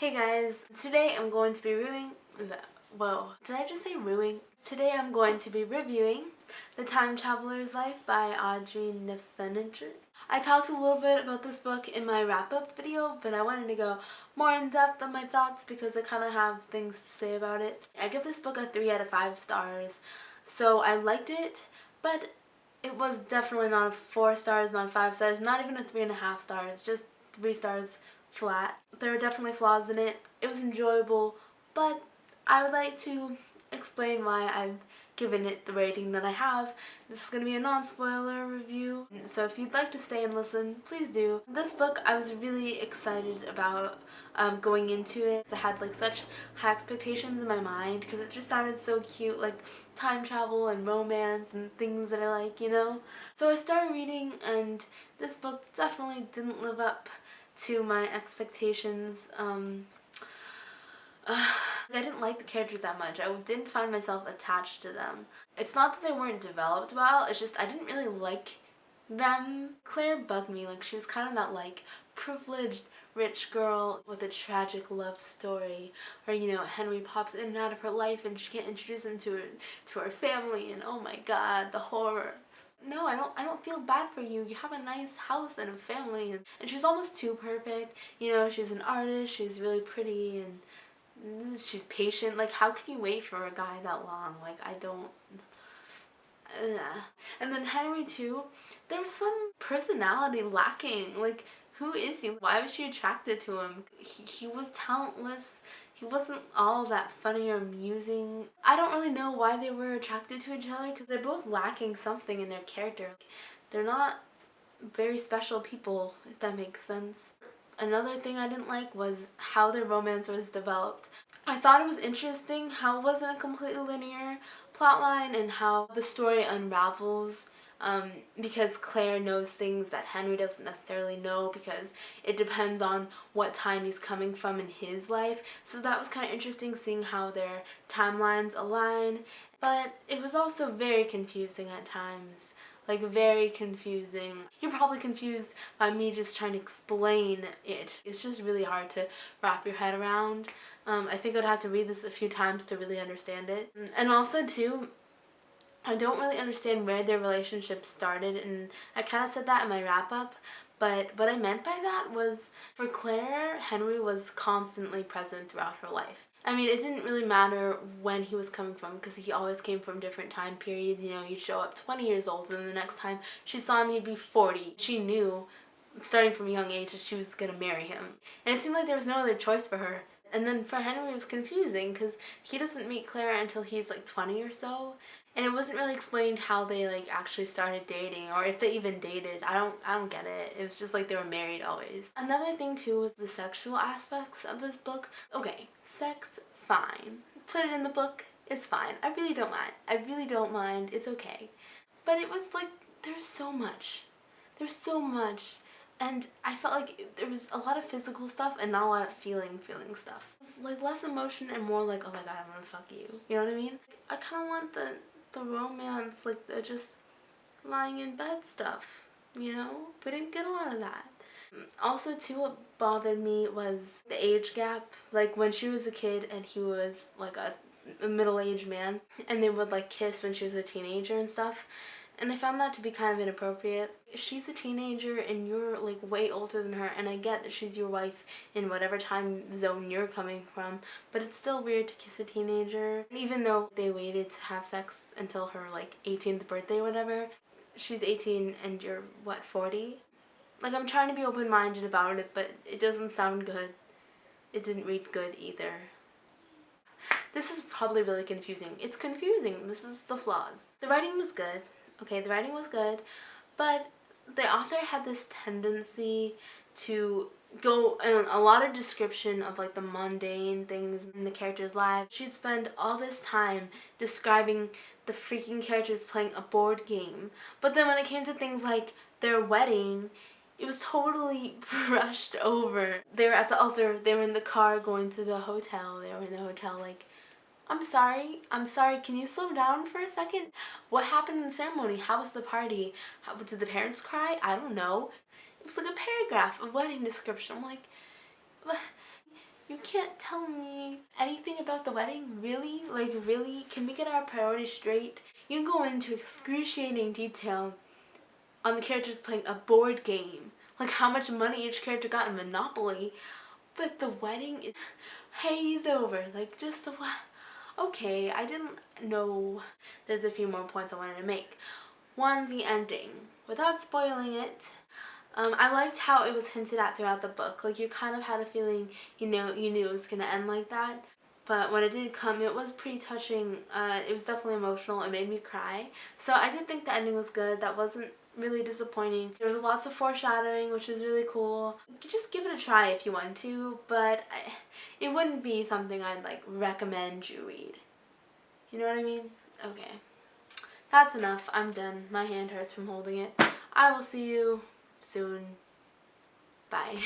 Hey guys, today I'm going to be did I just say reviewing? Today I'm going to be reviewing The Time Traveler's Life by Audrey Niffenegger. I talked a little bit about this book in my wrap-up video, but I wanted to go more in depth on my thoughts because I kind of have things to say about it. I give this book a 3 out of 5 stars, so I liked it, but it was definitely not 4 stars, not 5 stars, not even a 3.5 stars, just 3 stars flat. There are definitely flaws in it. It was enjoyable, but I would like to explain why I've given it the rating that I have. This is going to be a non-spoiler review, so if you'd like to stay and listen, please do. This book I was really excited about going into it. I had like such high expectations in my mind because it just sounded so cute, like time travel and romance and things that I like, you know? So I started reading and this book definitely didn't live up to my expectations. I didn't like the characters that much. I didn't find myself attached to them. It's not that they weren't developed well, it's just I didn't really like them. Claire bugged me. Like, she was kind of that like privileged rich girl with a tragic love story, or you know, Henry pops in and out of her life and she can't introduce him to her family, and oh my god, the horror. No, I don't feel bad for you. You have a nice house and a family, and she's almost too perfect. You know, she's an artist, she's really pretty, and she's patient. Like, how can you wait for a guy that long? Like, I don't. And then Henry too, there was some personality lacking. Like, who is he? Why was she attracted to him? He was talentless. He wasn't all that funny or amusing. I don't really know why they were attracted to each other because they're both lacking something in their character. They're not very special people, if that makes sense. Another thing I didn't like was how their romance was developed. I thought it was interesting how it wasn't a completely linear plotline and how the story unravels because Claire knows things that Henry doesn't necessarily know because it depends on what time he's coming from in his life. So that was kind of interesting seeing how their timelines align, but it was also very confusing at times. Like, very confusing. You're probably confused by me just trying to explain it. It's just really hard to wrap your head around. I think I'd have to read this a few times to really understand it. And also, too, I don't really understand where their relationship started, and I kind of said that in my wrap-up, but what I meant by that was, for Claire, Henry was constantly present throughout her life. I mean, it didn't really matter when he was coming from because he always came from different time periods. You know, he'd show up 20 years old and then the next time she saw him he'd be 40. She knew, starting from a young age, that she was going to marry him. And it seemed like there was no other choice for her. And then for Henry it was confusing because he doesn't meet Clara until he's like 20 or so. And it wasn't really explained how they like actually started dating or if they even dated. I don't get it. It was just like they were married always. Another thing too was the sexual aspects of this book. Okay, sex, fine. Put it in the book, it's fine. I really don't mind. I really don't mind. It's okay. But it was like there's so much. There's so much. And I felt like there was a lot of physical stuff and not a lot of feeling stuff. It was like less emotion and more like, oh my god, I want to fuck you. You know what I mean? I kind of want the romance, like the just lying in bed stuff, you know? We didn't get a lot of that. Also, too, what bothered me was the age gap. Like, when she was a kid and he was like a middle-aged man, and they would like kiss when she was a teenager and stuff. And I found that to be kind of inappropriate. She's a teenager and you're like way older than her, and I get that she's your wife in whatever time zone you're coming from, but it's still weird to kiss a teenager. And even though they waited to have sex until her like 18th birthday or whatever, she's 18 and you're what, 40? Like, I'm trying to be open-minded about it, but it doesn't sound good. It didn't read good either. This is probably really confusing. It's confusing. This is the flaws. The writing was good. Okay, the writing was good, but the author had this tendency to go in a lot of description of like the mundane things in the characters' lives. She'd spend all this time describing the freaking characters playing a board game, but then when it came to things like their wedding, it was totally brushed over. They were at the altar, they were in the car going to the hotel, they were in the hotel like, I'm sorry, can you slow down for a second? What happened in the ceremony? How was the party? Did the parents cry? I don't know. It was like a paragraph of wedding description. I'm like, you can't tell me anything about the wedding? Really? Like, really? Can we get our priorities straight? You can go into excruciating detail on the characters playing a board game, like how much money each character got in Monopoly, but the wedding is haze over. Like, just the okay, I didn't know. There's a few more points I wanted to make. One, the ending. Without spoiling it, I liked how it was hinted at throughout the book. Like, you kind of had a feeling, you knew it was gonna end like that. But when it did come, it was pretty touching. It was definitely emotional. It made me cry. So I did think the ending was good. That wasn't really disappointing. There was lots of foreshadowing, which was really cool. Just give it a try if you want to, but it wouldn't be something I'd like recommend you read. You know what I mean? Okay. That's enough. I'm done. My hand hurts from holding it. I will see you soon. Bye.